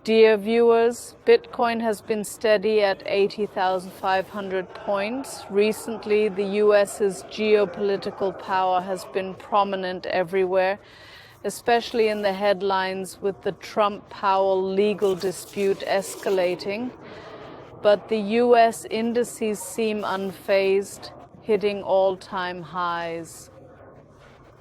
Dear viewers, Bitcoin has been steady at 80,500 points. Recently, the US's geopolitical power has been prominent everywhere, especially in the headlines with the Trump-Powell legal dispute escalating. But the US indices seem unfazed, hitting all-time highs.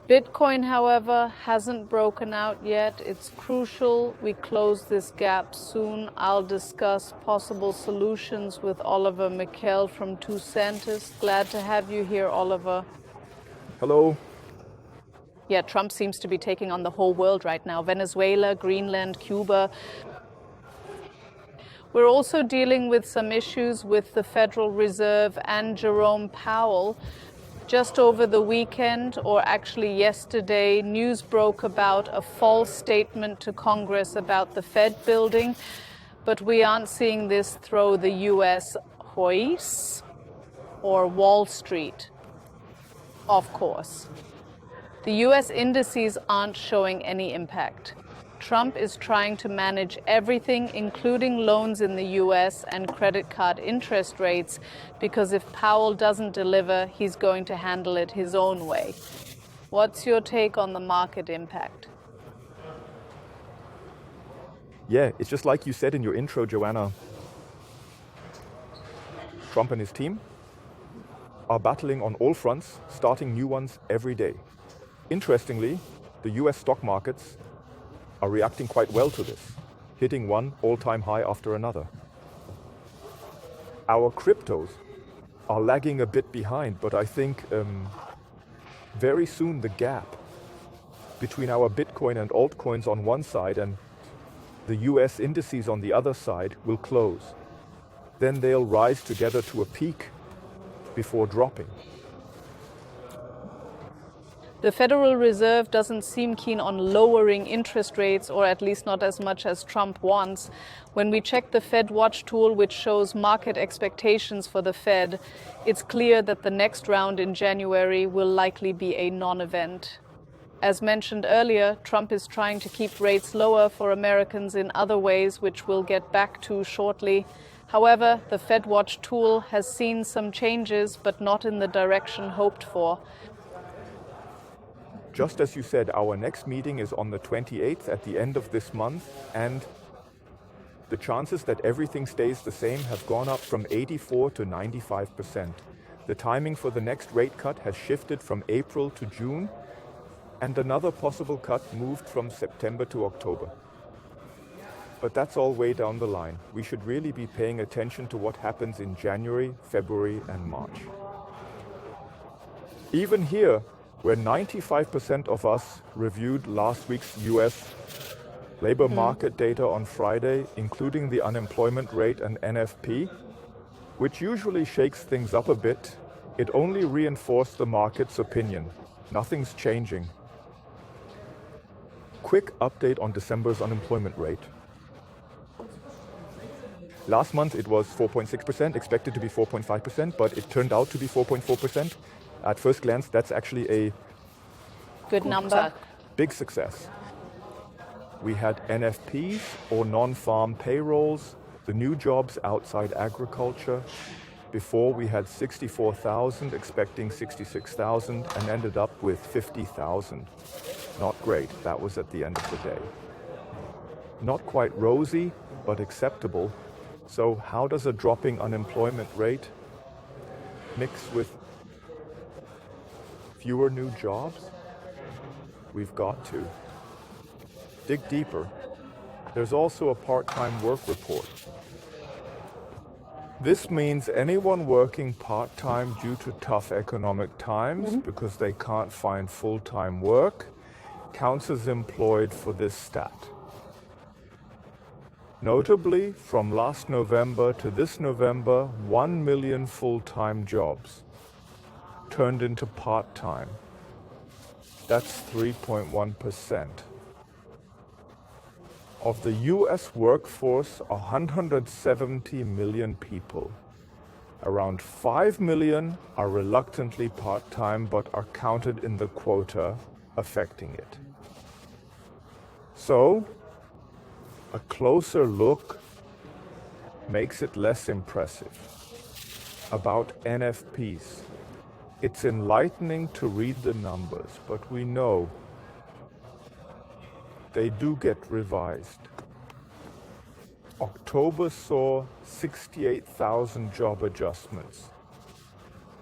Bitcoin, however, hasn't broken out yet. It's crucial we close this gap soon. I'll discuss possible solutions with Oliver Michel from tokentus. Glad to have you here, Oliver. Hello. Yeah, Trump seems to be taking on the whole world right now. Venezuela, Greenland, Cuba. We're also dealing with some issues with the Federal Reserve and Jerome Powell. Just over the weekend, or actually yesterday, news broke about a false statement to Congress about the Fed building, but we aren't seeing this throw the US hoist or Wall Street, of course. The US indices aren't showing any impact. Trump is trying to manage everything, including loans in the US and credit card interest rates, because if Powell doesn't deliver, he's going to handle it his own way. What's your take on the market impact? Yeah, it's just like you said in your intro, Joanna. Trump and his team are battling on all fronts, starting new ones every day. Interestingly, the US stock markets are reacting quite well to this, hitting one all-time high after another. Our cryptos are lagging a bit behind, but I think very soon the gap between our Bitcoin and altcoins on one side and the US indices on the other side will close. Then they'll rise together to a peak before dropping. The Federal Reserve doesn't seem keen on lowering interest rates, or at least not as much as Trump wants. When we check the Fed Watch tool, which shows market expectations for the Fed, it's clear that the next round in January will likely be a non-event. As mentioned earlier, Trump is trying to keep rates lower for Americans in other ways, which we'll get back to shortly. However, the Fed Watch tool has seen some changes, but not in the direction hoped for. Just as you said, our next meeting is on the 28th at the end of this month, and the chances that everything stays the same have gone up from 84 to 95%. The timing for the next rate cut has shifted from April to June, and another possible cut moved from September to October. But that's all way down the line. We should really be paying attention to what happens in January, February, and March. Even here, where 95% of us reviewed last week's US labor market data on Friday, including the unemployment rate and NFP, which usually shakes things up a bit, it only reinforced the market's opinion. Nothing's changing. Quick update on December's unemployment rate. Last month it was 4.6%, expected to be 4.5%, but it turned out to be 4.4%. At first glance, that's actually a good number. Big success. We had NFPs, or non-farm payrolls, the new jobs outside agriculture. Before we had 64,000, expecting 66,000, and ended up with 50,000. Not great, that was at the end of the day. Not quite rosy, but acceptable. So how does a dropping unemployment rate mix with fewer new jobs? We've got to dig deeper. There's also a part-time work report. This means anyone working part-time due to tough economic times because they can't find full-time work counts as employed for this stat. Notably, from last November to this November, 1 million full-time jobs turned into part-time. That's 3.1%. Of the US workforce, 170 million people. Around 5 million are reluctantly part-time but are counted in the quota affecting it. So, A closer look makes it less impressive. About NFPs. It's enlightening to read the numbers, but we know they do get revised. October saw 68,000 job adjustments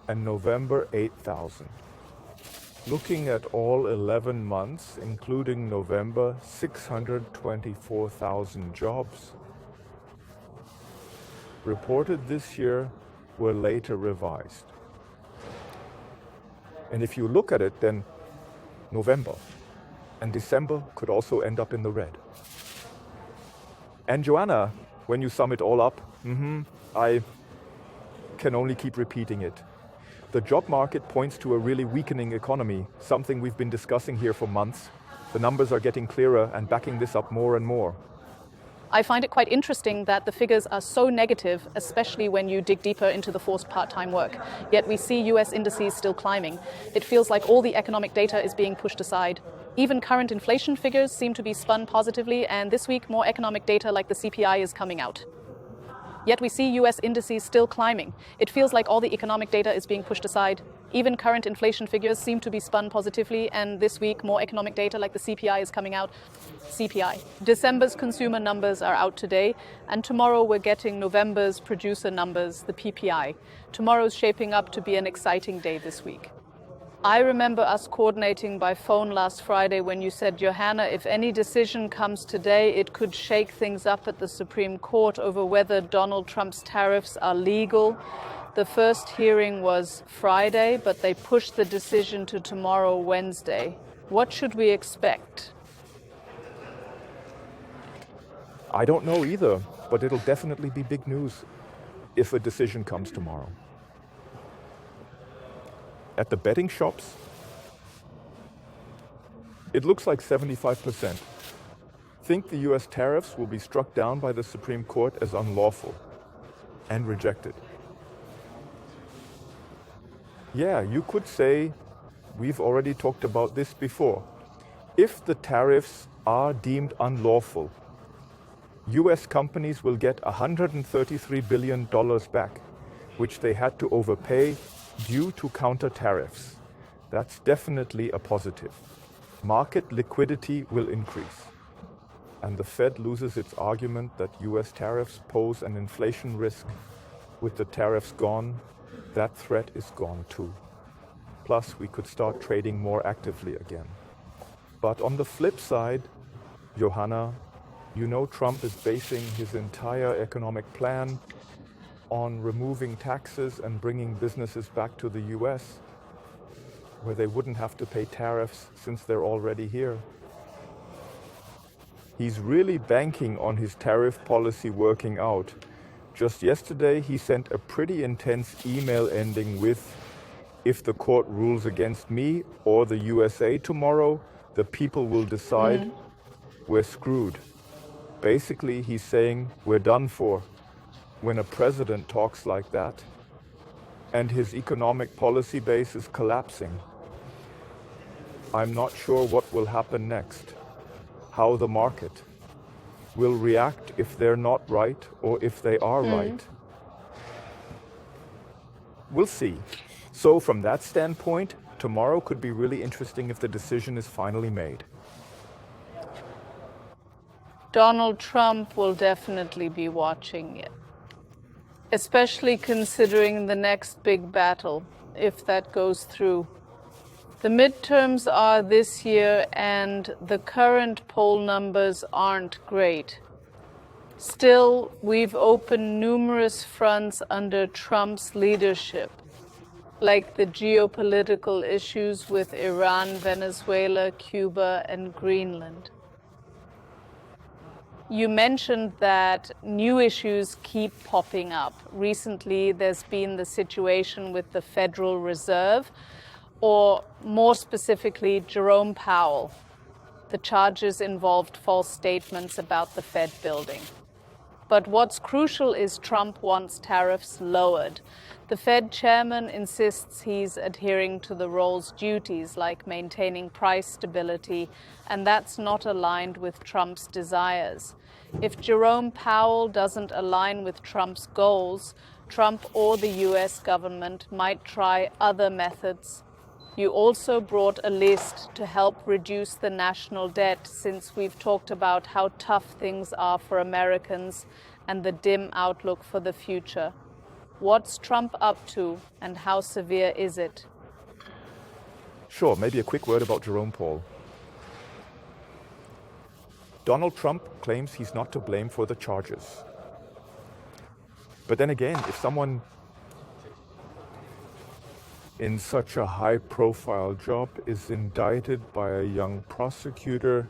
and November 8,000. Looking at all 11 months, including November, 624,000 jobs reported this year were later revised. And if you look at it, then November and December could also end up in the red. And Joanna, when you sum it all up, I can only keep repeating it. The job market points to a really weakening economy, something we've been discussing here for months. The numbers are getting clearer and backing this up more and more. I find it quite interesting that the figures are so negative, especially when you dig deeper into the forced part-time work. Yet we see US indices still climbing. It feels like all the economic data is being pushed aside. Even current inflation figures seem to be spun positively, and this week more economic data like the CPI is coming out. Yet we see US indices still climbing. It feels like all the economic data is being pushed aside. Even current inflation figures seem to be spun positively, and this week more economic data like the CPI is coming out. CPI. December's consumer numbers are out today, and tomorrow we're getting November's producer numbers, the PPI. Tomorrow's shaping up to be an exciting day this week. I remember us coordinating by phone last Friday when you said, Johanna, if any decision comes today, it could shake things up at the Supreme Court over whether Donald Trump's tariffs are legal. The first hearing was Friday, but they pushed the decision to tomorrow, Wednesday. What should we expect? I don't know either, but it'll definitely be big news if a decision comes tomorrow. At the betting shops, it looks like 75% think the US tariffs will be struck down by the Supreme Court as unlawful and rejected. Yeah, you could say we've already talked about this before. If the tariffs are deemed unlawful, US companies will get $133 billion back, which they had to overpay due to counter tariffs. That's definitely a positive. Market liquidity will increase. And the Fed loses its argument that US tariffs pose an inflation risk. With the tariffs gone, that threat is gone too. Plus, we could start trading more actively again. But on the flip side, Johanna, you know Trump is basing his entire economic plan on removing taxes and bringing businesses back to the US, where they wouldn't have to pay tariffs since they're already here. He's really banking on his tariff policy working out. Just yesterday, he sent a pretty intense email ending with, if the court rules against me or the USA tomorrow, the people will decide we're screwed. Basically, he's saying we're done for. When a president talks like that and his economic policy base is collapsing, I'm not sure what will happen next, how the market will react if they're not right or if they are right. We'll see. So from that standpoint, tomorrow could be really interesting if the decision is finally made. Donald Trump will definitely be watching it, especially considering the next big battle, if that goes through. The midterms are this year, and the current poll numbers aren't great. Still, we've opened numerous fronts under Trump's leadership, like the geopolitical issues with Iran, Venezuela, Cuba, and Greenland. You mentioned that new issues keep popping up. Recently, there's been the situation with the Federal Reserve, or more specifically, Jerome Powell. The charges involved false statements about the Fed building. But what's crucial is Trump wants tariffs lowered. The Fed chairman insists he's adhering to the role's duties, like maintaining price stability, and that's not aligned with Trump's desires. If Jerome Powell doesn't align with Trump's goals, Trump or the US government might try other methods. You also brought a list to help reduce the national debt, since we've talked about how tough things are for Americans and the dim outlook for the future. What's Trump up to and how severe is it? Sure, maybe a quick word about Jerome Powell. Donald Trump claims he's not to blame for the charges. But then again, if someone in such a high-profile job is indicted by a young prosecutor,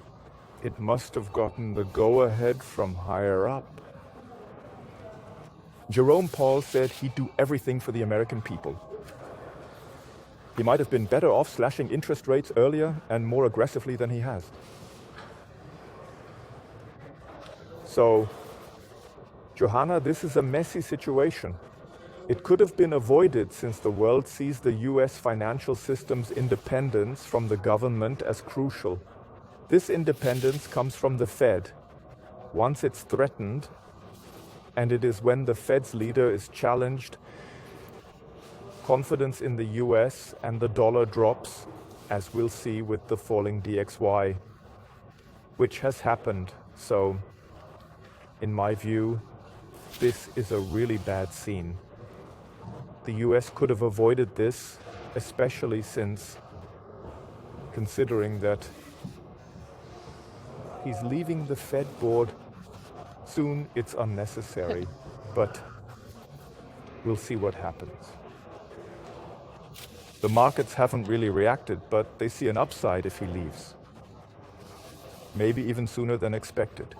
it must have gotten the go-ahead from higher up. Jerome Powell said he'd do everything for the American people. He might have been better off slashing interest rates earlier and more aggressively than he has. So, Johanna, this is a messy situation. It could have been avoided since the world sees the US financial system's independence from the government as crucial. This independence comes from the Fed. Once it's threatened, and it is when the Fed's leader is challenged, confidence in the US and the dollar drops, as we'll see with the falling DXY, which has happened. So, in my view, this is a really bad scene. The US could have avoided this, especially since, considering that he's leaving the Fed board soon, it's unnecessary, but we'll see what happens. The markets haven't really reacted, but they see an upside if he leaves. Maybe even sooner than expected,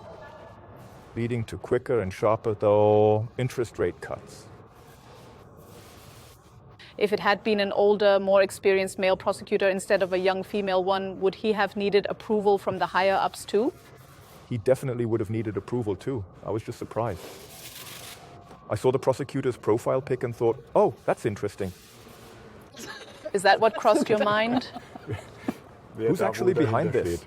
leading to quicker and sharper, though, interest rate cuts. If it had been an older, more experienced male prosecutor instead of a young female one, would he have needed approval from the higher ups too? He definitely would have needed approval too. I was just surprised. I saw the prosecutor's profile pic and thought, oh, that's interesting. Is that what crossed your mind? Who's actually behind this?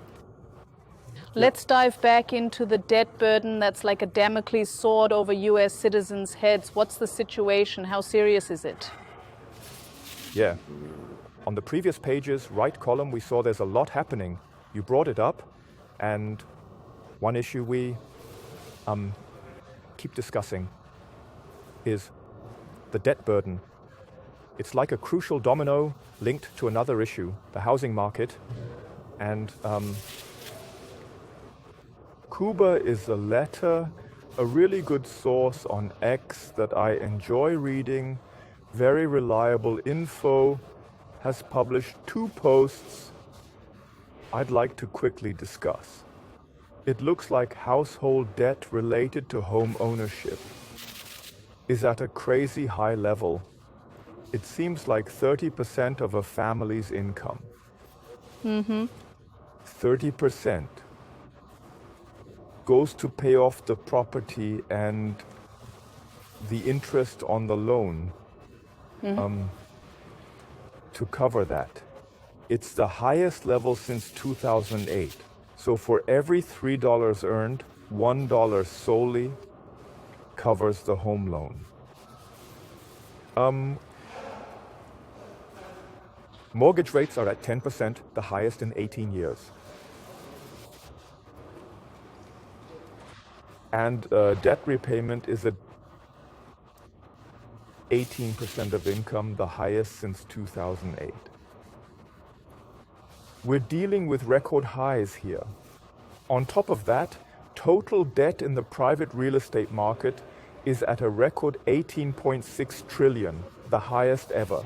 Let's dive back into the debt burden that's like a Damocles sword over US citizens' heads. What's the situation? How serious is it? Yeah. On the previous page's right column, we saw there's a lot happening. You brought it up, and one issue we keep discussing is the debt burden. It's like a crucial domino linked to another issue, the housing market. And Kuba is a letter, a really good source on X that I enjoy reading, very reliable info, has published 2 posts I'd like to quickly discuss. It looks like household debt related to home ownership is at a crazy high level. It seems like 30% of a family's income. 30% goes to pay off the property and the interest on the loan to cover that. It's the highest level since 2008. So for every $3 earned, $1 solely covers the home loan. Mortgage rates are at 10%, the highest in 18 years. And debt repayment is at 18% of income, the highest since 2008. We're dealing with record highs here. On top of that, total debt in the private real estate market is at a record 18.6 trillion, the highest ever.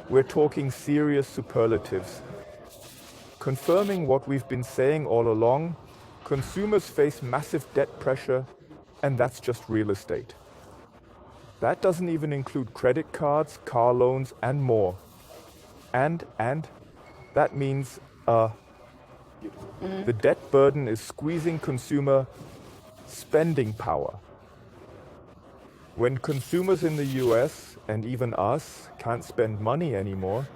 We're talking serious superlatives. Confirming what we've been saying all along, consumers face massive debt pressure, and that's just real estate. That doesn't even include credit cards, car loans, and more. And that means the debt burden is squeezing consumer spending power. When consumers in the US, and even us, can't spend money anymore,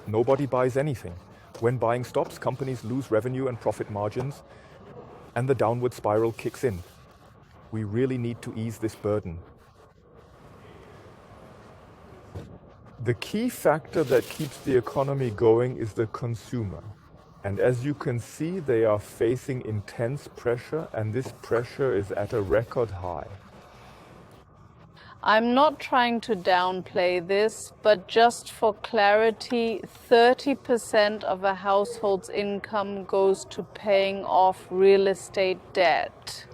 nobody buys anything. When buying stops, companies lose revenue and profit margins. and the downward spiral kicks in. We really need to ease this burden. The key factor that keeps the economy going is the consumer. And as you can see, they are facing intense pressure, and this pressure is at a record high. I'm not trying to downplay this, but just for clarity, 30% of a household's income goes to paying off real estate debt.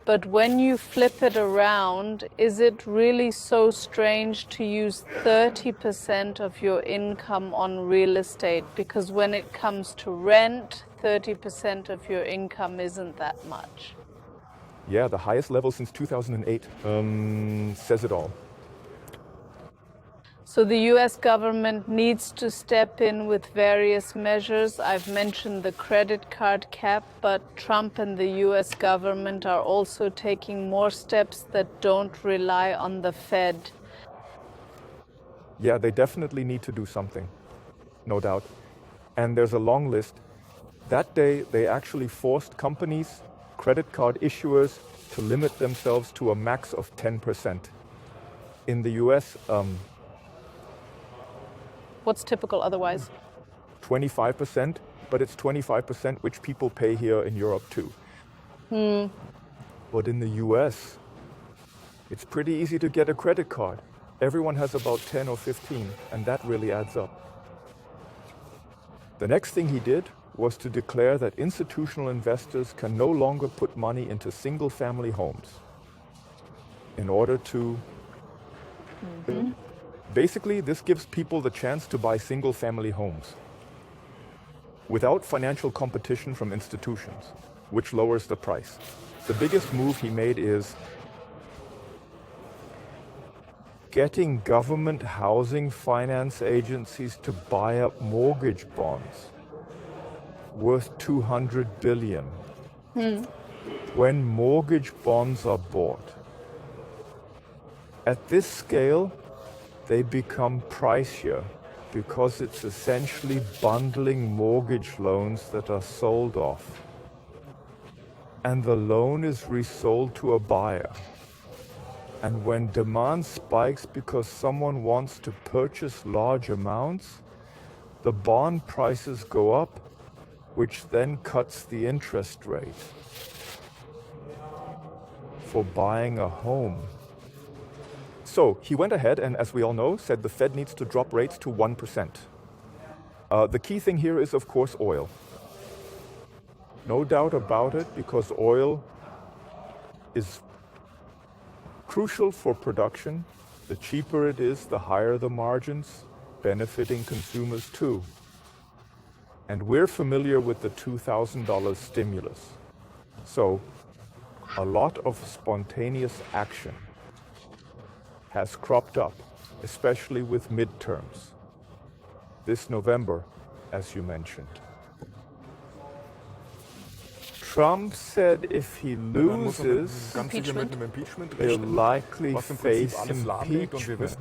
But when you flip it around, is it really so strange to use 30% of your income on real estate? Because when it comes to rent, 30% of your income isn't that much. Yeah, the highest level since 2008 says it all. So the US government needs to step in with various measures. I've mentioned the credit card cap, but Trump and the US government are also taking more steps that don't rely on the Fed. Yeah, they definitely need to do something, no doubt. And there's a long list. That day, they actually forced companies, credit card issuers, to limit themselves to a max of 10%. In the US, What's typical otherwise? 25%, but it's 25% which people pay here in Europe too. But in the US, it's pretty easy to get a credit card. Everyone has about 10 or 15, and that really adds up. The next thing he did was to declare that institutional investors can no longer put money into single-family homes in order to... Basically, this gives people the chance to buy single-family homes without financial competition from institutions, which lowers the price. The biggest move he made is getting government housing finance agencies to buy up mortgage bonds worth $200 billion. When mortgage bonds are bought, at this scale, they become pricier because it's essentially bundling mortgage loans that are sold off. And the loan is resold to a buyer. And when demand spikes because someone wants to purchase large amounts, the bond prices go up, which then cuts the interest rate for buying a home. So he went ahead and, as we all know, said the Fed needs to drop rates to 1%. The key thing here is, of course, oil. No doubt about it, because oil is crucial for production. The cheaper it is, the higher the margins, benefiting consumers too. And we're familiar with the $2,000 stimulus. So a lot of spontaneous action has cropped up, especially with midterms. This November, as you mentioned. Trump said if he loses, he'll likely face impeachment,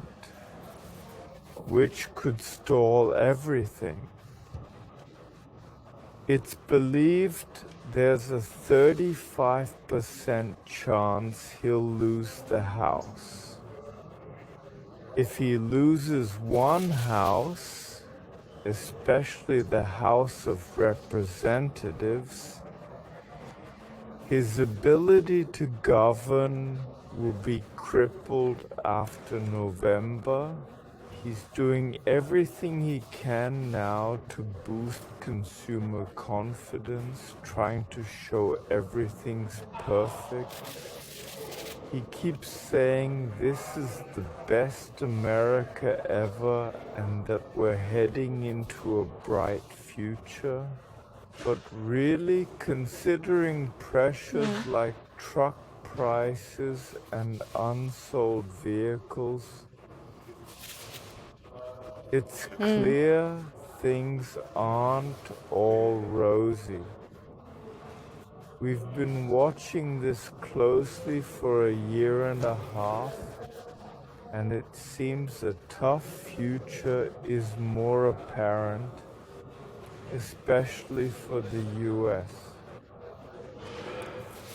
which could stall everything. It's believed there's a 35% chance he'll lose the House. If he loses one house, especially the House of Representatives, his ability to govern will be crippled after November. He's doing everything he can now to boost consumer confidence, trying to show everything's perfect. He keeps saying this is the best America ever and that we're heading into a bright future. But really, considering pressures like truck prices and unsold vehicles, it's clear things aren't all rosy. We've been watching this closely for a year and a half, and it seems a tough future is more apparent, especially for the US.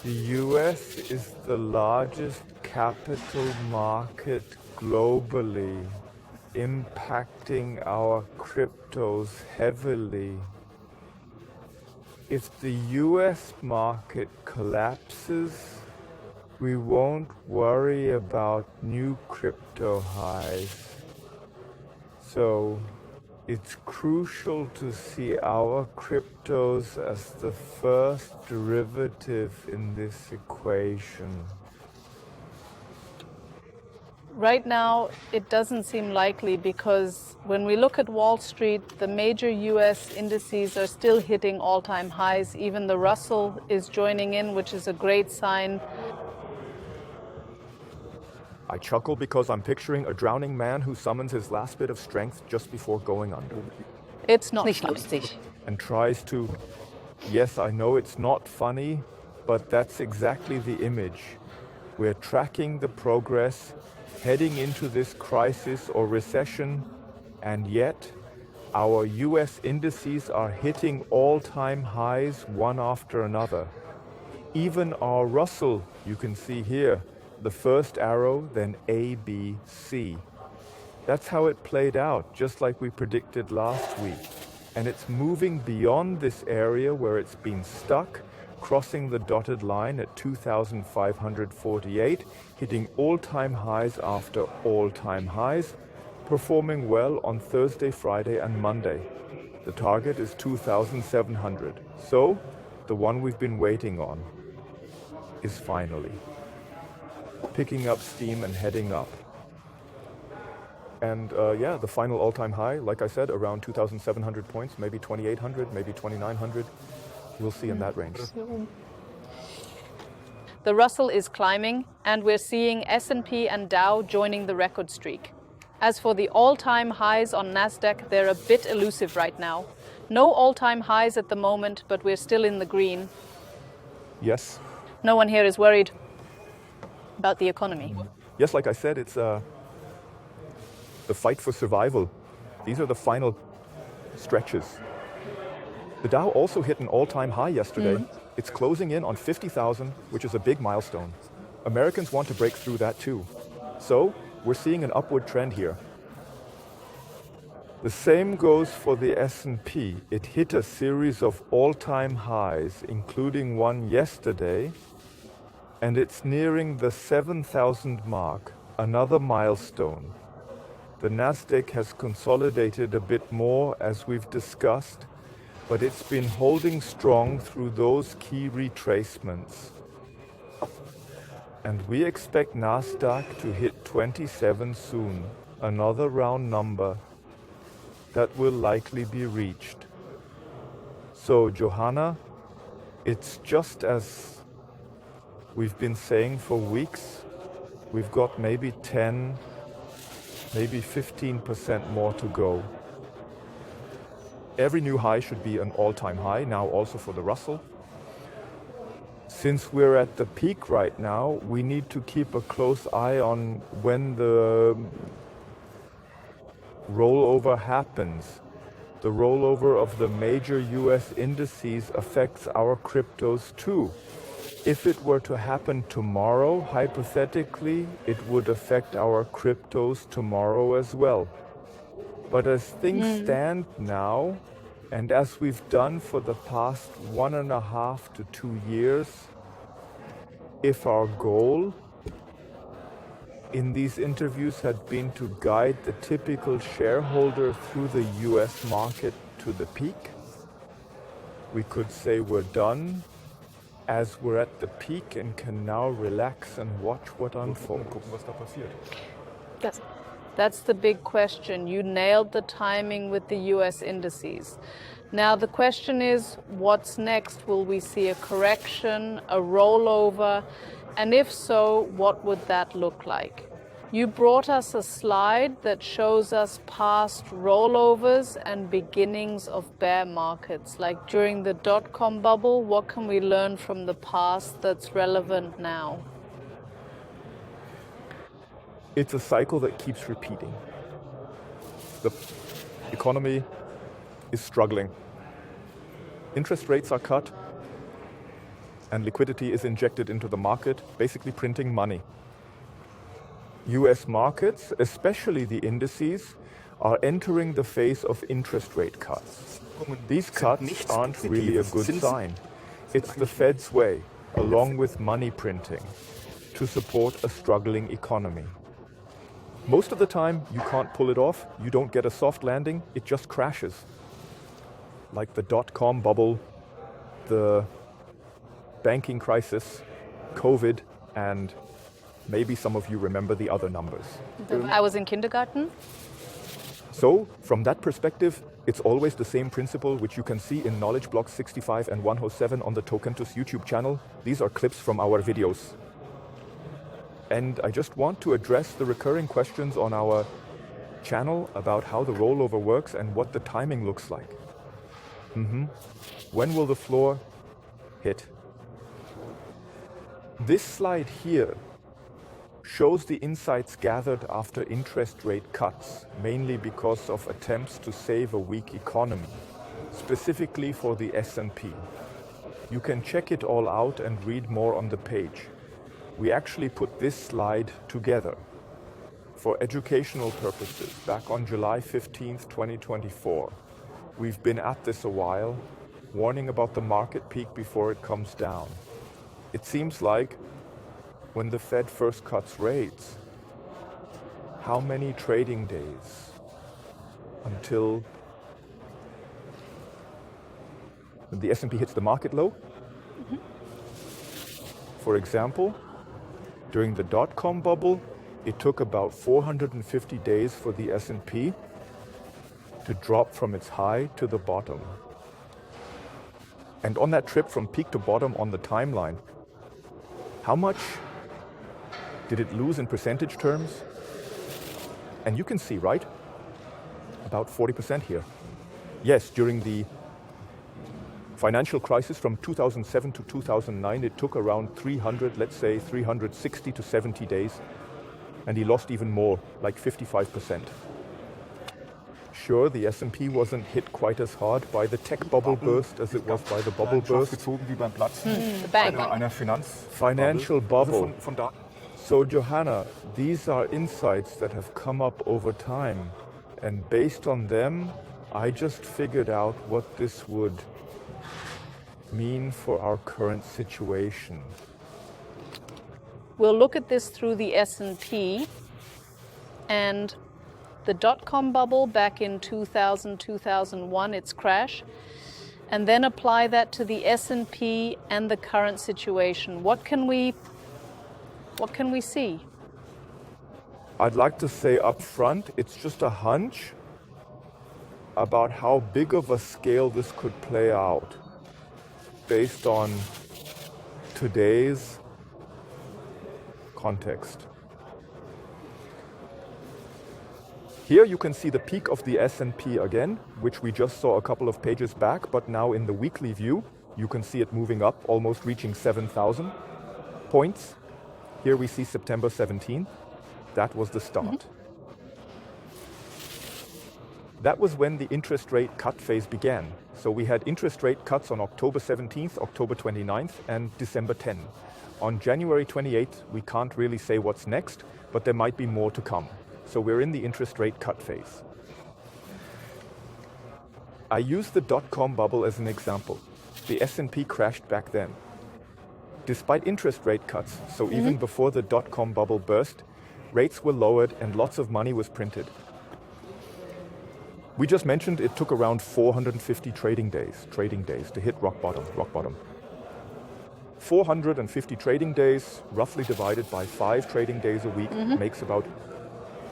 The US is the largest capital market globally, impacting our cryptos heavily. If the US market collapses, we won't worry about new crypto highs. So it's crucial to see our cryptos as the first derivative in this equation. Right now, it doesn't seem likely because when we look at Wall Street, the major US indices are still hitting all-time highs. Even the Russell is joining in, which is a great sign. I chuckle because I'm picturing a drowning man who summons his last bit of strength just before going under. It's not Nicht funny. lustig. And tries to, yes, I know it's not funny, but that's exactly the image. We're tracking the progress, heading into this crisis or recession, and yet our US indices are hitting all-time highs one after another. Even our Russell, you can see here, the first arrow, then A, B, C. That's how it played out, just like we predicted last week. And it's moving beyond this area where it's been stuck, crossing the dotted line at 2,548, hitting all-time highs after all-time highs, performing well on Thursday, Friday, and Monday. The target is 2,700. So, the one we've been waiting on is finally picking up steam and heading up. And yeah, the final all-time high, like I said, around 2,700 points, maybe 2,800, maybe 2,900. We'll see in that range. The Russell is climbing, and we're seeing S&P and Dow joining the record streak. As for the all-time highs on Nasdaq, they're a bit elusive right now. No all-time highs at the moment, but we're still in the green. Yes. No one here is worried about the economy. Yes, like I said, it's the fight for survival. These are the final stretches. The Dow also hit an all-time high yesterday. It's closing in on 50,000, which is a big milestone. Americans want to break through that too. So, we're seeing an upward trend here. The same goes for the S&P. It hit a series of all-time highs, including one yesterday, and it's nearing the 7,000 mark, another milestone. The Nasdaq has consolidated a bit more, as we've discussed, but it's been holding strong through those key retracements. And we expect Nasdaq to hit 27 soon, another round number that will likely be reached. So, Johanna, it's just as we've been saying for weeks, we've got maybe 10, maybe 15% more to go. Every new high should be an all-time high, now also for the Russell. Since we're at the peak right now, we need to keep a close eye on when the rollover happens. The rollover of the major US indices affects our cryptos too. If it were to happen tomorrow, hypothetically, it would affect our cryptos tomorrow as well. But as things stand now, and as we've done for the past 1.5 to 2 years, if our goal in these interviews had been to guide the typical shareholder through the US market to the peak, we could say we're done, as we're at the peak and can now relax and watch what unfolds. That's the big question. You nailed the timing with the US indices. Now the question is, what's next? Will we see a correction, a rollover? And if so, what would that look like? You brought us a slide that shows us past rollovers and beginnings of bear markets. Like during the dot-com bubble, what can we learn from the past that's relevant now? It's a cycle that keeps repeating. The economy is struggling. Interest rates are cut. and liquidity is injected into the market, basically printing money. US markets, especially the indices, are entering the phase of interest rate cuts. These cuts aren't really a good sign. It's the Fed's way, along with money printing, to support a struggling economy. Most of the time, you can't pull it off, you don't get a soft landing, it just crashes. Like the dot-com bubble, the banking crisis, COVID, and maybe some of you remember the other numbers. I was in kindergarten. So, from that perspective, it's always the same principle, which you can see in Knowledge Blocks 65 and 107 on the tokentus YouTube channel. These are clips from our videos. And I just want to address the recurring questions on our channel about how the rollover works and what the timing looks like. When will the floor hit? This slide here shows the insights gathered after interest rate cuts, mainly because of attempts to save a weak economy, specifically for the S&P. You can check it all out and read more on the page. We actually put this slide together for educational purposes back on July 15th, 2024. We've been at this a while, warning about the market peak before it comes down. It seems like when the Fed first cuts rates, how many trading days until the S&P hits the market low? For example, during the dot-com bubble, it took about 450 days for the S&P to drop from its high to the bottom. And on that trip from peak to bottom on the timeline, how much did it lose in percentage terms? And you can see, right? About 40% here. Yes, during the financial crisis from 2007 to 2009, it took around 300, let's say 360 to 70 days. And he lost even more, like 55%. Sure, the S&P wasn't hit quite as hard by the tech bubble burst as it was by the bubble burst. The bank. Financial bubble. So Johanna, these are insights that have come up over time. And based on them, I just figured out what this would mean for our current situation. We'll look at this through the S&P and the dot-com bubble back in 2000, 2001, its crash, and then apply that to the S&P and the current situation. What can we see? I'd like to say up front, it's just a hunch about how big of a scale this could play out based on today's context. Here you can see the peak of the S&P again, which we just saw a couple of pages back, but now in the weekly view, you can see it moving up, almost reaching 7,000 points. Here we see September 17th. That was the start. That was when the interest rate cut phase began. So we had interest rate cuts on October 17th, October 29th, and December 10th. On January 28th, we can't really say what's next, but there might be more to come. So we're in the interest rate cut phase. I used the dot-com bubble as an example. The S&P crashed back then. Despite interest rate cuts, so even before the dot-com bubble burst, rates were lowered and lots of money was printed. We just mentioned it took around 450 trading days to hit rock bottom. 450 trading days, roughly divided by 5 trading days a week, makes about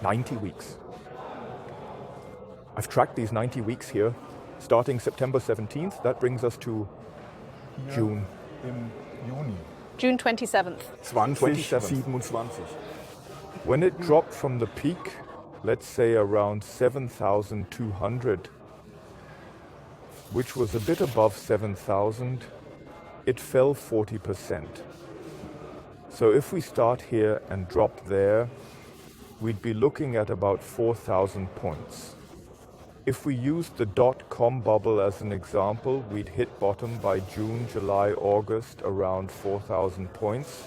90 weeks. I've tracked these 90 weeks here, starting September 17th. That brings us to June. June 27th. 2027. When it dropped from the peak, let's say around 7,200, which was a bit above 7,000, it fell 40%. So if we start here and drop there, we'd be looking at about 4,000 points. If we use the dot-com bubble as an example, we'd hit bottom by June, July, August around 4,000 points.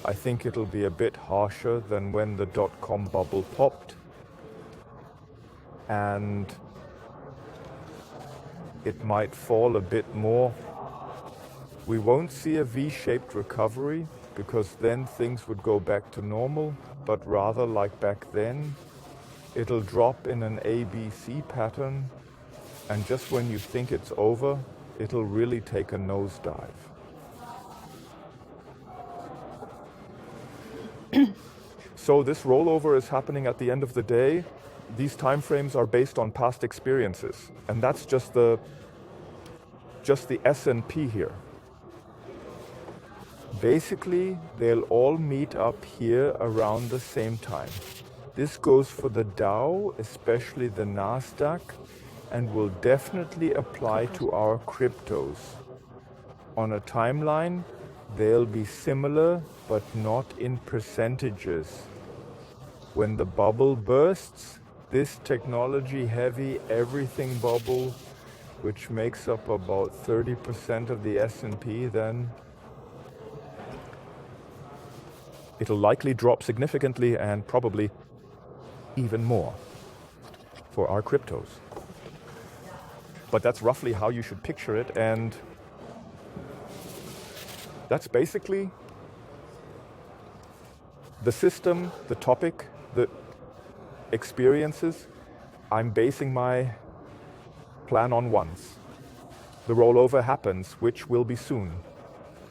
I think it'll be a bit harsher than when the dot-com bubble popped. And it might fall a bit more. We won't see a V-shaped recovery because then things would go back to normal, but rather like back then, it'll drop in an ABC pattern, and just when you think it's over, it'll really take a nosedive. So this rollover is happening at the end of the day. These timeframes are based on past experiences, and that's just the S&P here. Basically, they'll all meet up here around the same time. This goes for the Dow, especially the Nasdaq, and will definitely apply to our cryptos. On a timeline, they'll be similar, but not in percentages. When the bubble bursts, this technology-heavy everything bubble, which makes up about 30% of the S&P, then it'll likely drop significantly and probably even more for our cryptos. But that's roughly how you should picture it, and that's basically the system, the topic, the experiences. I'm basing my plan on once. The rollover happens, which will be soon.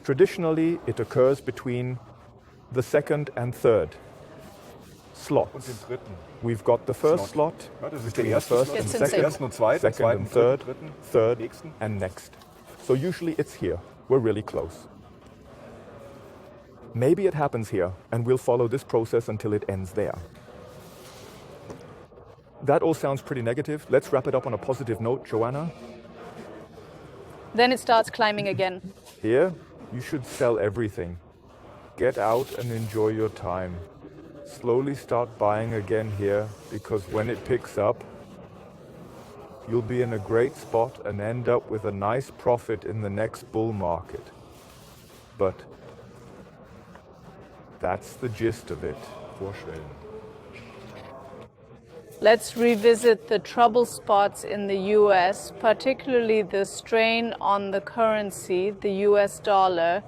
Traditionally, it occurs between the second and third slots. We've got the first slot, between the first and second and third, and next. So usually it's here. We're really close. Maybe it happens here, and we'll follow this process until it ends there. That all sounds pretty negative. Let's wrap it up on a positive note, Joanna. Then it starts climbing again. Here, you should sell everything. Get out and enjoy your time. Slowly start buying again here, because when it picks up, you'll be in a great spot and end up with a nice profit in the next bull market. But that's the gist of it. Let's revisit the trouble spots in the US, particularly the strain on the currency, the US dollar,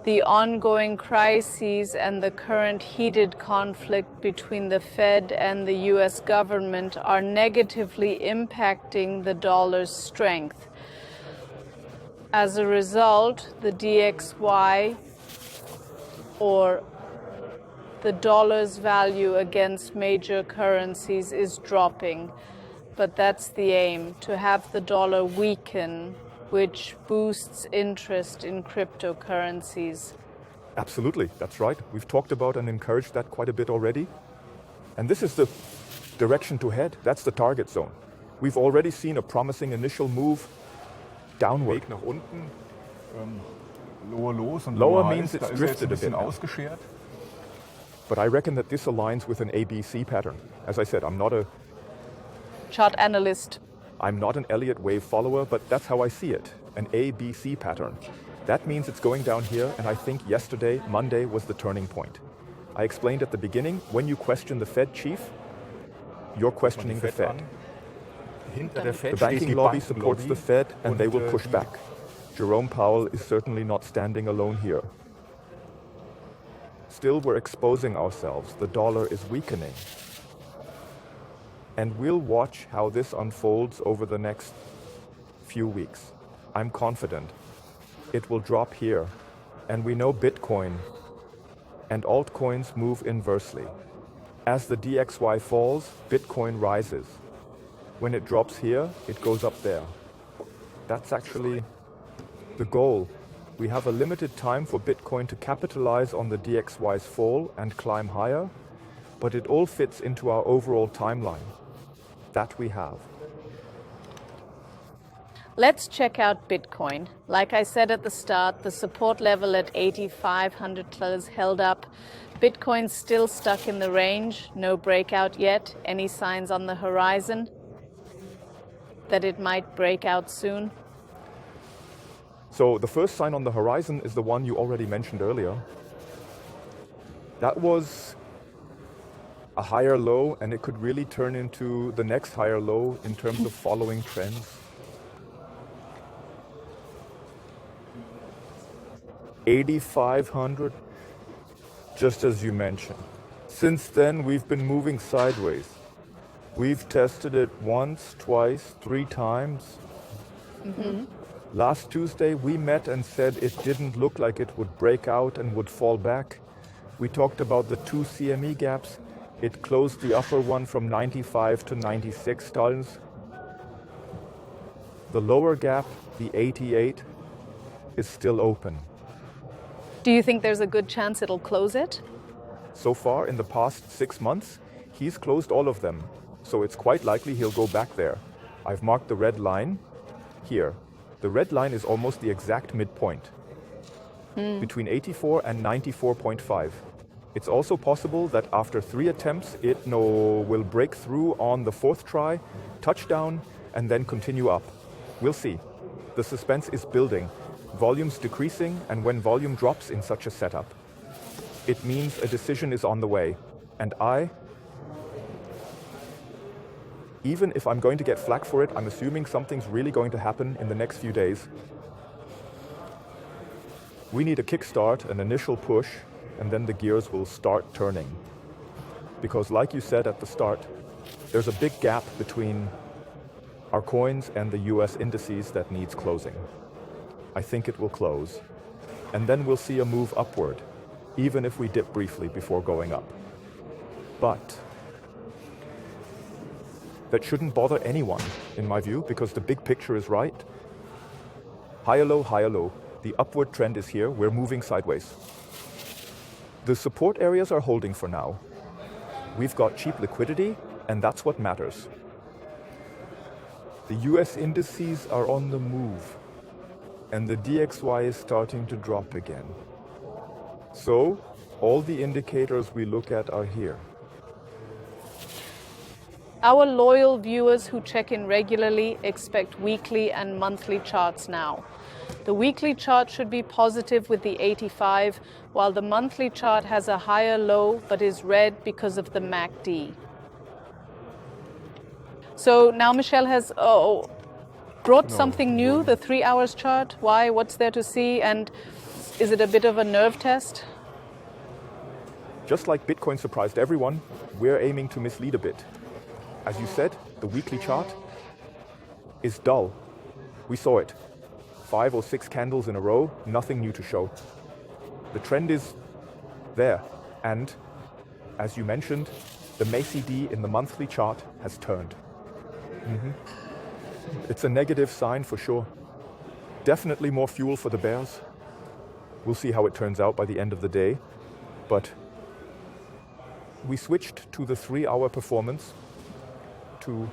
the ongoing crises and the current heated conflict between the Fed and the US government are negatively impacting the dollar's strength. As a result, the DXY, or the dollar's value against major currencies, is dropping. But that's the aim, to have the dollar weaken, which boosts interest in cryptocurrencies. Absolutely, that's right. We've talked about and encouraged that quite a bit already. And this is the direction to head. That's the target zone. We've already seen a promising initial move downward. Weg nach unten, lower lows und Lower lower means highs, it's da ist drifted jetzt ein a bisschen bit now. ausgeschert. But I reckon that this aligns with an ABC pattern. As I said, I'm not an Elliott wave follower, but that's how I see it, an ABC pattern. That means it's going down here, and I think yesterday, Monday, was the turning point. I explained at the beginning, when you question the Fed chief, you're questioning the Fed. Hinter der Fed The steht banking die lobby supports the Fed, and they will push die- back. Jerome Powell is certainly not standing alone here. Still, we're exposing ourselves. The dollar is weakening. And we'll watch how this unfolds over the next few weeks. I'm confident it will drop here. And we know Bitcoin and altcoins move inversely. As the DXY falls, Bitcoin rises. When it drops here, it goes up there. That's actually the goal. We have a limited time for Bitcoin to capitalize on the DXY's fall and climb higher, but it all fits into our overall timeline. That we have. Let's check out Bitcoin. Like I said at the start, the support level at 8,500 is held up. Bitcoin's still stuck in the range, no breakout yet. Any signs on the horizon? that it might break out soon? So the first sign on the horizon is the one you already mentioned earlier. That was a higher low, and it could really turn into the next higher low in terms of following trends. 8,500, just as you mentioned. Since then, we've been moving sideways. We've tested it once, twice, 3 times. Last Tuesday, we met and said it didn't look like it would break out and would fall back. We talked about the 2 CME gaps. It closed the upper one from 95 to 96 tons. The lower gap, the 88, is still open. Do you think there's a good chance it'll close it? So far, in the past 6 months, he's closed all of them. So it's quite likely he'll go back there. I've marked the red line here. The red line is almost the exact midpoint, between 84 and 94.5. It's also possible that after 3 attempts, it will break through on the 4th try, touch down, and then continue up. We'll see. The suspense is building. Volume's decreasing, and when volume drops in such a setup, it means a decision is on the way. And even if I'm going to get flack for it, I'm assuming something's really going to happen in the next few days. We need a kickstart, an initial push, and then the gears will start turning. Because like you said at the start, there's a big gap between our coins and the US indices that needs closing. I think it will close. And then we'll see a move upward, even if we dip briefly before going up. But that shouldn't bother anyone, in my view, because the big picture is right. Higher low, higher low. The upward trend is here. We're moving sideways. The support areas are holding for now. We've got cheap liquidity, and that's what matters. The US indices are on the move, and the DXY is starting to drop again. So, all the indicators we look at are here. Our loyal viewers who check in regularly expect weekly and monthly charts now. The weekly chart should be positive with the 85, while the monthly chart has a higher low but is red because of the MACD. So now Michel has brought something new, the 3 hours chart. Why? What's there to see? And is it a bit of a nerve test? Just like Bitcoin surprised everyone, we're aiming to mislead a bit. As you said, the weekly chart is dull. We saw it. 5 or 6 candles in a row, nothing new to show. The trend is there. And as you mentioned, the MACD in the monthly chart has turned. It's a negative sign for sure. Definitely more fuel for the bears. We'll see how it turns out by the end of the day. But we switched to the 3-hour performance to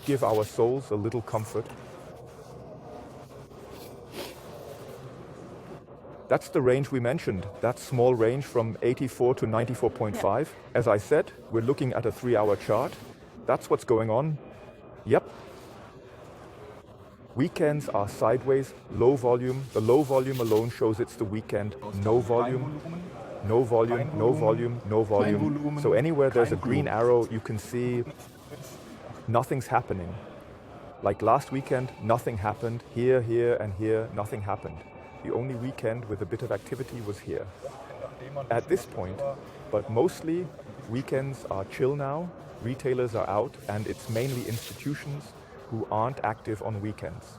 give our souls a little comfort. That's the range we mentioned, that small range from 84 to 94.5. Yeah. As I said, we're looking at a 3-hour chart. That's what's going on. Yep. Weekends are sideways, low volume. The low volume alone shows it's the weekend. No volume, no volume, no volume, no volume. So anywhere there's a green arrow, you can see nothing's happening. Like last weekend, nothing happened. Here, here, and here, nothing happened. The only weekend with a bit of activity was here. At this point, but mostly weekends are chill now, retailers are out, and it's mainly institutions who aren't active on weekends.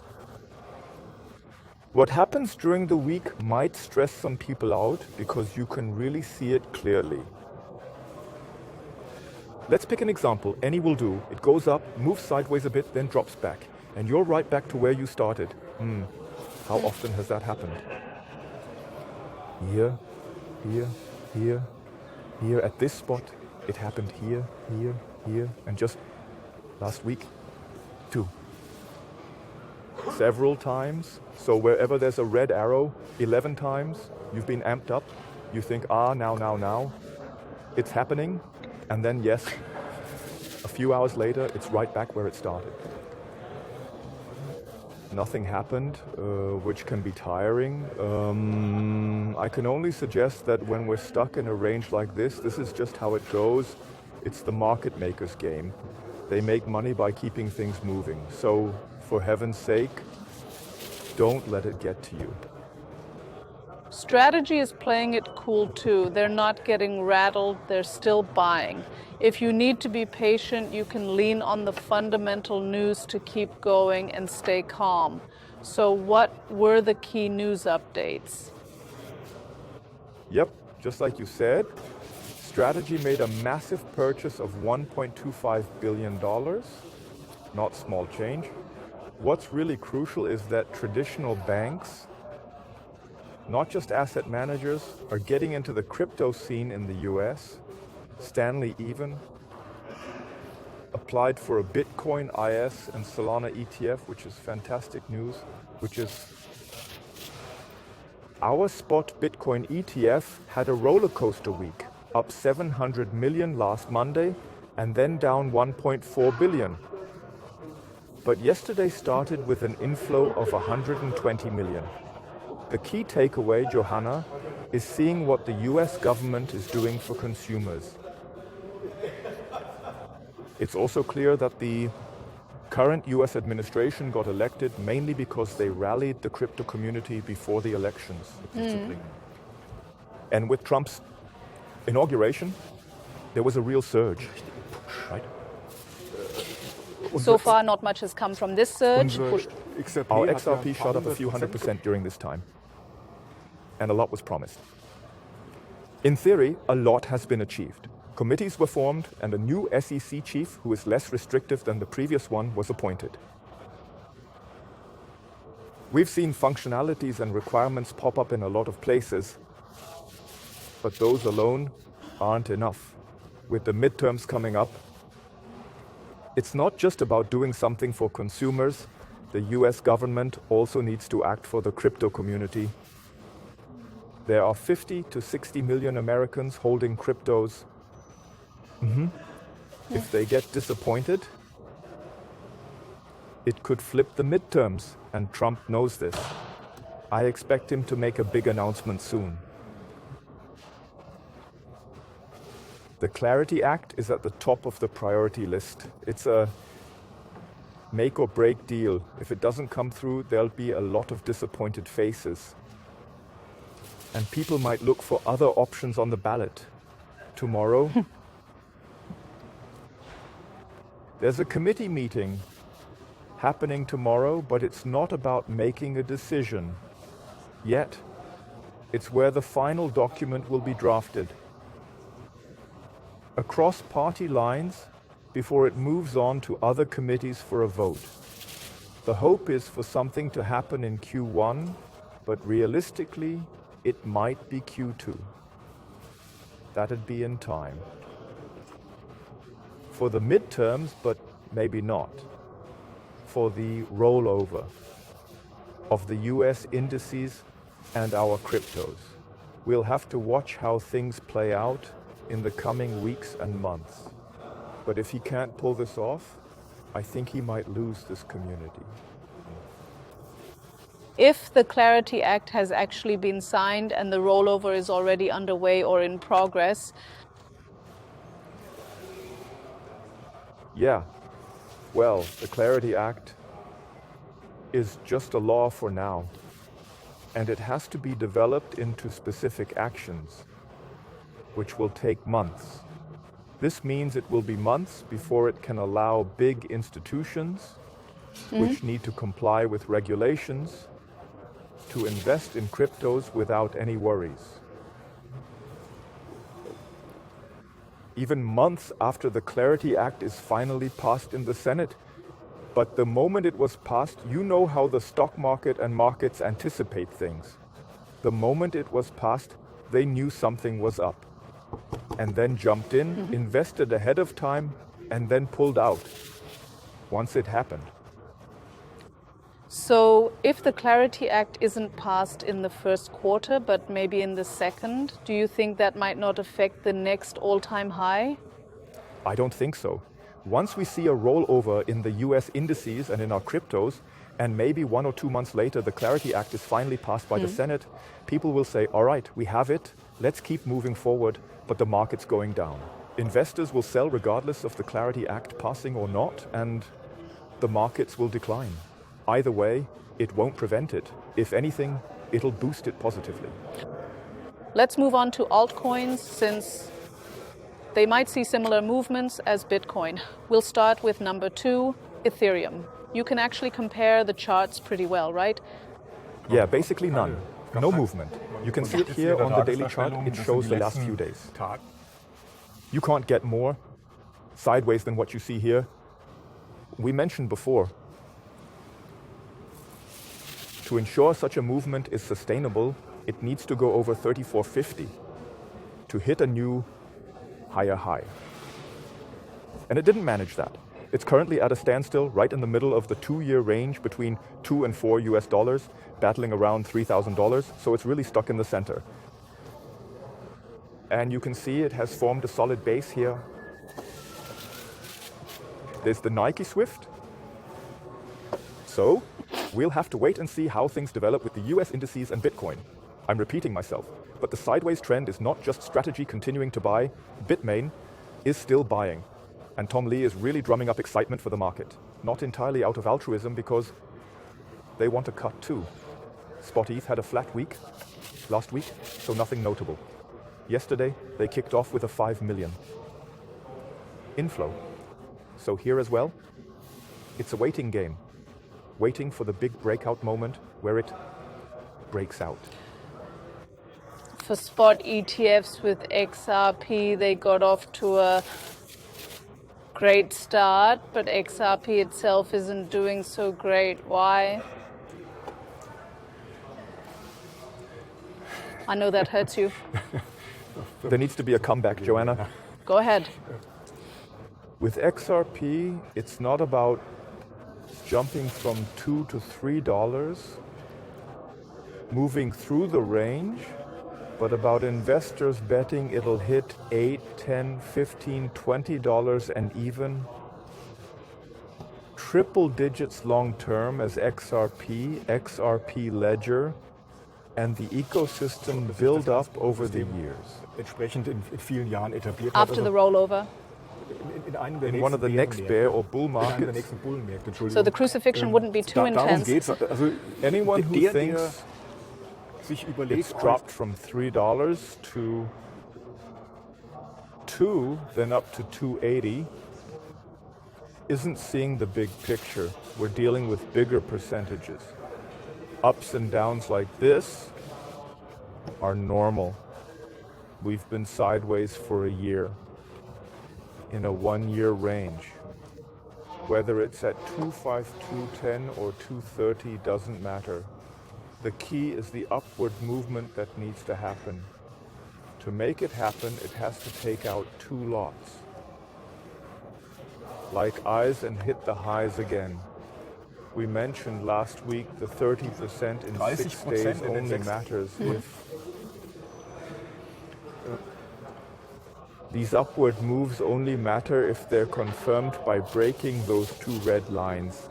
What happens during the week might stress some people out because you can really see it clearly. Let's pick an example. Any will do. It goes up, moves sideways a bit, then drops back. And you're right back to where you started. How often has that happened? Here, here, here, here at this spot. It happened here, here, here, and just last week, too. Several times. So wherever there's a red arrow, 11 times, you've been amped up. You think, now. It's happening. And then, yes, a few hours later, it's right back where it started. Nothing happened, which can be tiring. I can only suggest that when we're stuck in a range like this is just how it goes. It's the market maker's game. They make money by keeping things moving. So, for heaven's sake, don't let it get to you. Strategy is playing it cool too. They're not getting rattled, they're still buying. If you need to be patient, you can lean on the fundamental news to keep going and stay calm. So what were the key news updates? Yep, just like you said, Strategy made a massive purchase of $1.25 billion. Not small change. What's really crucial is that traditional banks, not just asset managers, are getting into the crypto scene in the US. Stanley even applied for a Bitcoin IS and Solana ETF, which is fantastic news, which is our spot Bitcoin ETF had a roller coaster week, up 700 million last Monday and then down 1.4 billion. But yesterday started with an inflow of 120 million. The key takeaway, Johanna, is seeing what the US government is doing for consumers. It's also clear that the current US administration got elected mainly because they rallied the crypto community before the elections. And with Trump's inauguration, there was a real surge, right? So far, not much has come from this surge. Our XRP shot up a few 100% during this time. And a lot was promised. In theory, a lot has been achieved. Committees were formed and a new SEC chief, who is less restrictive than the previous one, was appointed. We've seen functionalities and requirements pop up in a lot of places, but those alone aren't enough. With the midterms coming up, it's not just about doing something for consumers. The US government also needs to act for the crypto community. There are 50 to 60 million Americans holding cryptos. If they get disappointed, it could flip the midterms, and Trump knows this. I expect him to make a big announcement soon. The Clarity Act is at the top of the priority list. It's a make or break deal. If it doesn't come through, there'll be a lot of disappointed faces. And people might look for other options on the ballot. Tomorrow, there's a committee meeting happening tomorrow, but it's not about making a decision yet. It's where the final document will be drafted. Across party lines before it moves on to other committees for a vote. The hope is for something to happen in Q1, but realistically, it might be Q2. That'd be in time. For the midterms, but maybe not. For the rollover of the US indices and our cryptos. We'll have to watch how things play out in the coming weeks and months. But if he can't pull this off, I think he might lose this community. If the Clarity Act has actually been signed and the rollover is already underway or in progress. Yeah, well, the Clarity Act is just a law for now, and it has to be developed into specific actions, which will take months. This means it will be months before it can allow big institutions, which need to comply with regulations, to invest in cryptos without any worries. Even months after the Clarity Act is finally passed in the Senate. But the moment it was passed, you know how the stock market and markets anticipate things. The moment it was passed, they knew something was up. And then jumped in, invested ahead of time, and then pulled out once it happened. So if the Clarity Act isn't passed in the first quarter, but maybe in the second, do you think that might not affect the next all-time high? I don't think so. Once we see a rollover in the US indices and in our cryptos, and maybe 1 or 2 months later the Clarity Act is finally passed by the Senate, people will say, all right, we have it, let's keep moving forward, but the market's going down. Investors will sell regardless of the Clarity Act passing or not, and the markets will decline. Either way, it won't prevent it. If anything, it'll boost it positively. Let's move on to altcoins, since they might see similar movements as Bitcoin. We'll start with number 2, Ethereum. You can actually compare the charts pretty well, right? Yeah, basically none. No movement. You can see it here on the daily chart. It shows the last few days. You can't get more sideways than what you see here. We mentioned before, to ensure such a movement is sustainable, it needs to go over 3450 to hit a new higher high. And it didn't manage that. It's currently at a standstill right in the middle of the 2-year range between $2 and $4 US, battling around $3,000, so it's really stuck in the center. And you can see it has formed a solid base here. There's the Nike Swift. So we'll have to wait and see how things develop with the US indices and Bitcoin. I'm repeating myself, but the sideways trend is not just strategy continuing to buy. Bitmain is still buying. And Tom Lee is really drumming up excitement for the market. Not entirely out of altruism, because they want a cut too. Spot ETH had a flat week last week, so nothing notable. Yesterday, they kicked off with a 5 million inflow. So here as well, it's a waiting game. Waiting for the big breakout moment where it breaks out. For spot ETFs with XRP, they got off to a great start, but XRP itself isn't doing so great. Why? I know that hurts you. There needs to be a comeback, Joanna. Go ahead. With XRP, it's not about jumping from $2 to $3, moving through the range, but about investors betting it'll hit $8, $10, $15, $20 and even triple digits long term as XRP Ledger, and the ecosystem build up over the years. After the rollover. In one of the next bear or bull markets. So the crucifixion wouldn't be too intense. Anyone who thinks it's dropped from $3 to $2, then up to $2.80, isn't seeing the big picture. We're dealing with bigger percentages. Ups and downs like this are normal. We've been sideways for a year in a 1-year range. Whether it's at 2.5, 2.10 or 2.30 doesn't matter. The key is the upward movement that needs to happen. To make it happen, it has to take out 2 lots. Like eyes and hit the highs again. We mentioned last week the 30% in 6 days only matters if these upward moves only matter if they're confirmed by breaking those 2 red lines.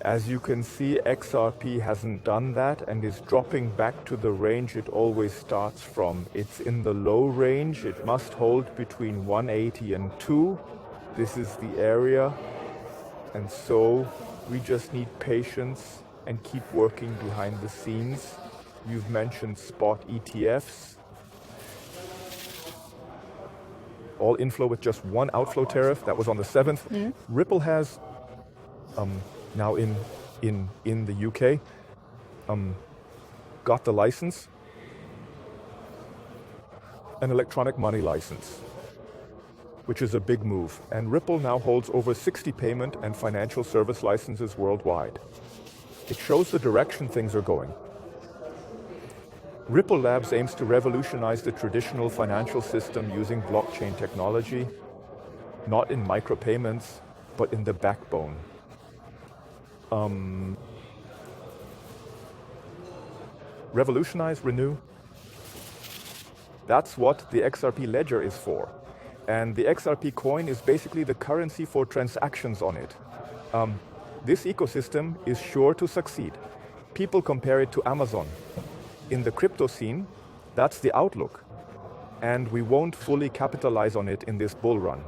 As you can see, XRP hasn't done that and is dropping back to the range it always starts from. It's in the low range. It must hold between 180 and 2. This is the area. And so we just need patience and keep working behind the scenes. You've mentioned spot ETFs. All inflow with just 1 outflow tariff. That was on the 7th. Ripple has, now in the UK, got the license, an electronic money license, which is a big move. And Ripple now holds over 60 payment and financial service licenses worldwide. It shows the direction things are going. Ripple Labs aims to revolutionize the traditional financial system using blockchain technology, not in micropayments, but in the backbone. Revolutionize, renew. That's what the XRP Ledger is for. And the XRP coin is basically the currency for transactions on it. This ecosystem is sure to succeed. People compare it to Amazon. In the crypto scene, that's the outlook. And we won't fully capitalize on it in this bull run.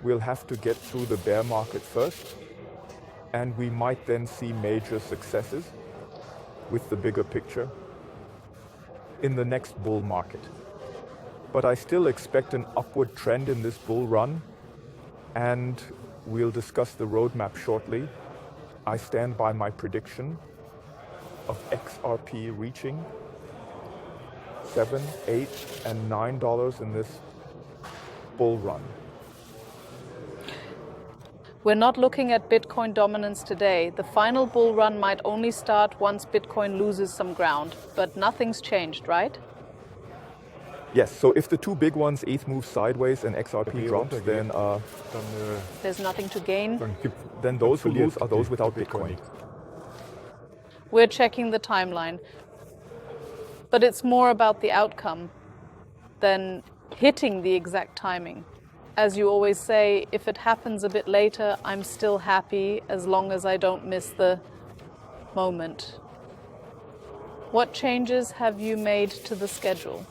We'll have to get through the bear market first, and we might then see major successes with the bigger picture in the next bull market. But I still expect an upward trend in this bull run, and we'll discuss the roadmap shortly. I stand by my prediction of XRP reaching $7, $8, and $9 in this bull run. We're not looking at Bitcoin dominance today. The final bull run might only start once Bitcoin loses some ground, but nothing's changed, right? Yes, so if the two big ones, ETH moves sideways and XRP drops, then there's nothing to gain. Then those who lose are those without Bitcoin. We're checking the timeline. But it's more about the outcome than hitting the exact timing. As you always say, if it happens a bit later, I'm still happy as long as I don't miss the moment. What changes have you made to the schedule?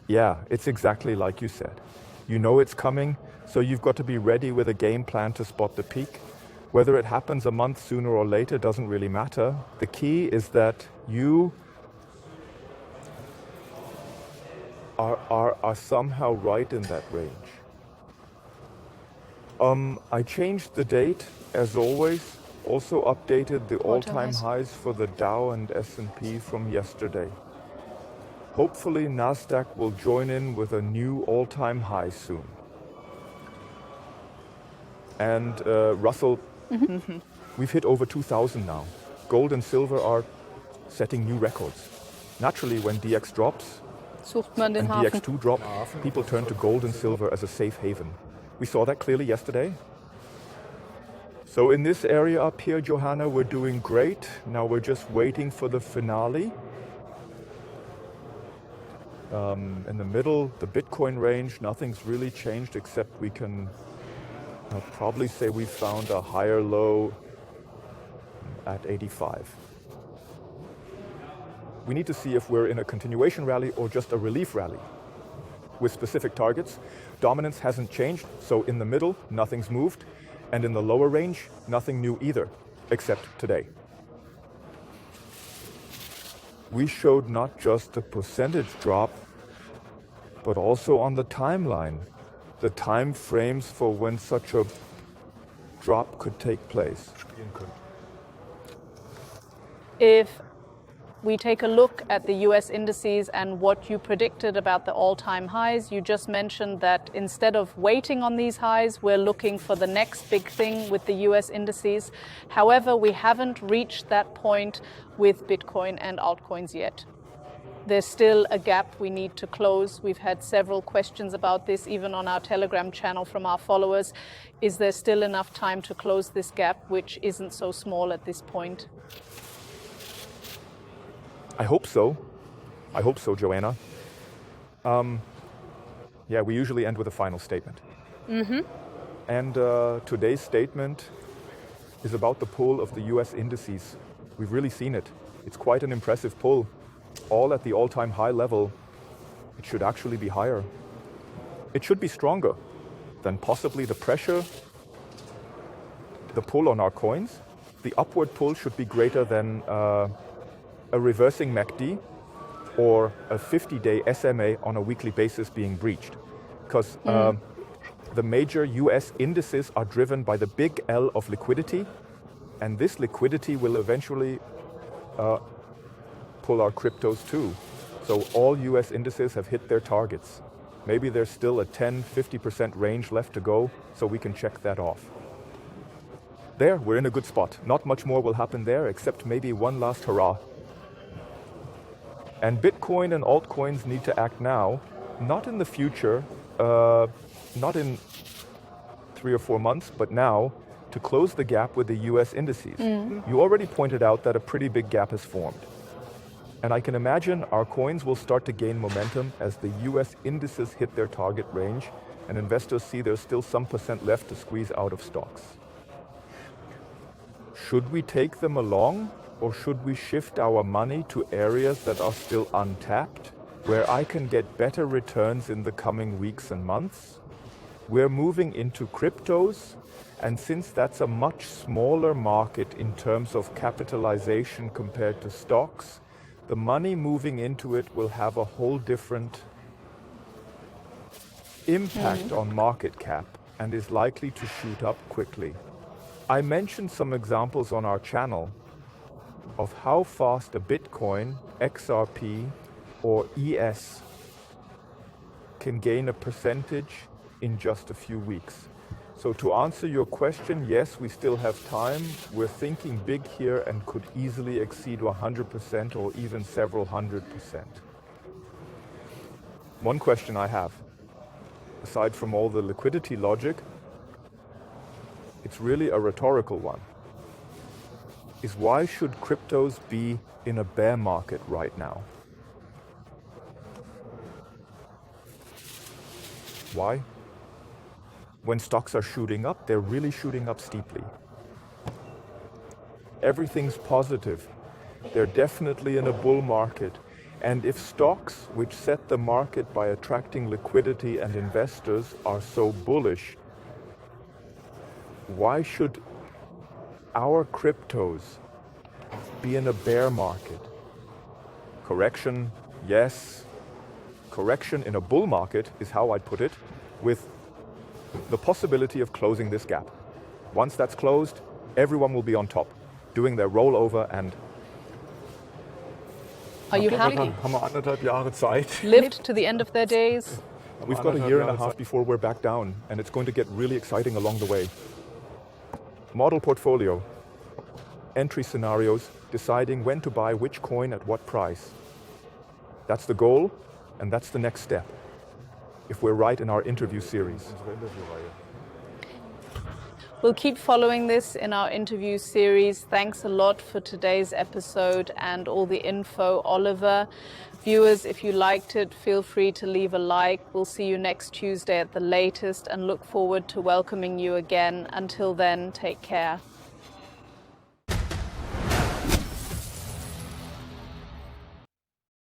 Yeah, it's exactly like you said. You know it's coming, so you've got to be ready with a game plan to spot the peak. Whether it happens a month sooner or later doesn't really matter. The key is that you are somehow right in that range. I changed the date, as always. Also updated the all-time highs for the Dow and S&P from yesterday. Hopefully Nasdaq will join in with a new all-time high soon. And Russell, we've hit over 2,000 now. Gold and silver are setting new records. Naturally, when DX drops and DX2 drop, people turn to gold and silver as a safe haven. We saw that clearly yesterday. So in this area up here, Johanna, we're doing great. Now we're just waiting for the finale. In the middle, the Bitcoin range, nothing's really changed except we can probably say we found a higher low at 85. We need to see if we're in a continuation rally or just a relief rally with specific targets. Dominance hasn't changed, so in the middle, nothing's moved. And in the lower range, nothing new either, except today. We showed not just a percentage drop, but also on the timeline, the time frames for when such a drop could take place. If we take a look at the US indices and what you predicted about the all-time highs, you just mentioned that instead of waiting on these highs, we're looking for the next big thing with the US indices. However, we haven't reached that point with Bitcoin and altcoins yet. There's still a gap we need to close. We've had several questions about this, even on our Telegram channel from our followers. Is there still enough time to close this gap, which isn't so small at this point? I hope so. I hope so, Joanna. Yeah, we usually end with a final statement. And today's statement is about the pull of the US indices. We've really seen it. It's quite an impressive pull. All at the all-time high level. It should actually be higher. It should be stronger than possibly the pressure, the pull on our coins. The upward pull should be greater than a reversing MACD or a 50-day SMA on a weekly basis being breached. Because the major US indices are driven by the big L of liquidity, and this liquidity will eventually pull our cryptos too. So all US indices have hit their targets. Maybe there's still a 10-50% range left to go, so we can check that off. There, we're in a good spot. Not much more will happen there, except maybe one last hurrah. And Bitcoin and altcoins need to act now, not in the future, not in 3 or 4 months, but now, to close the gap with the US indices. You already pointed out that a pretty big gap has formed. And I can imagine our coins will start to gain momentum as the US indices hit their target range and investors see there's still some percent left to squeeze out of stocks. Should we take them along, or should we shift our money to areas that are still untapped, where I can get better returns in the coming weeks and months? We're moving into cryptos, and since that's a much smaller market in terms of capitalization compared to stocks, the money moving into it will have a whole different impact on market cap and is likely to shoot up quickly. I mentioned some examples on our channel of how fast a Bitcoin, XRP, or ES can gain a percentage in just a few weeks. So to answer your question, yes, we still have time. We're thinking big here and could easily exceed 100% or even several 100%. One question I have, aside from all the liquidity logic, it's really a rhetorical one, is why should cryptos be in a bear market right now? Why? When stocks are shooting up, they're really shooting up steeply. Everything's positive. They're definitely in a bull market. And if stocks, which set the market by attracting liquidity and investors, are so bullish, why should our cryptos be in a bear market? Correction, yes. Correction in a bull market is how I'd put it, with the possibility of closing this gap. Once that's closed, everyone will be on top, doing their rollover and... Are you happy? Haben wir 1,5 Jahre Zeit. Lived to the end of their days? We've got a year and a half before we're back down, and it's going to get really exciting along the way. Model portfolio. Entry scenarios, deciding when to buy which coin at what price. That's the goal, and that's the next step, if we're right in our interview series. We'll keep following this in our interview series. Thanks a lot for today's episode and all the info, Oliver. Viewers, if you liked it, feel free to leave a like. We'll see you next Tuesday at the latest and look forward to welcoming you again. Until then, take care.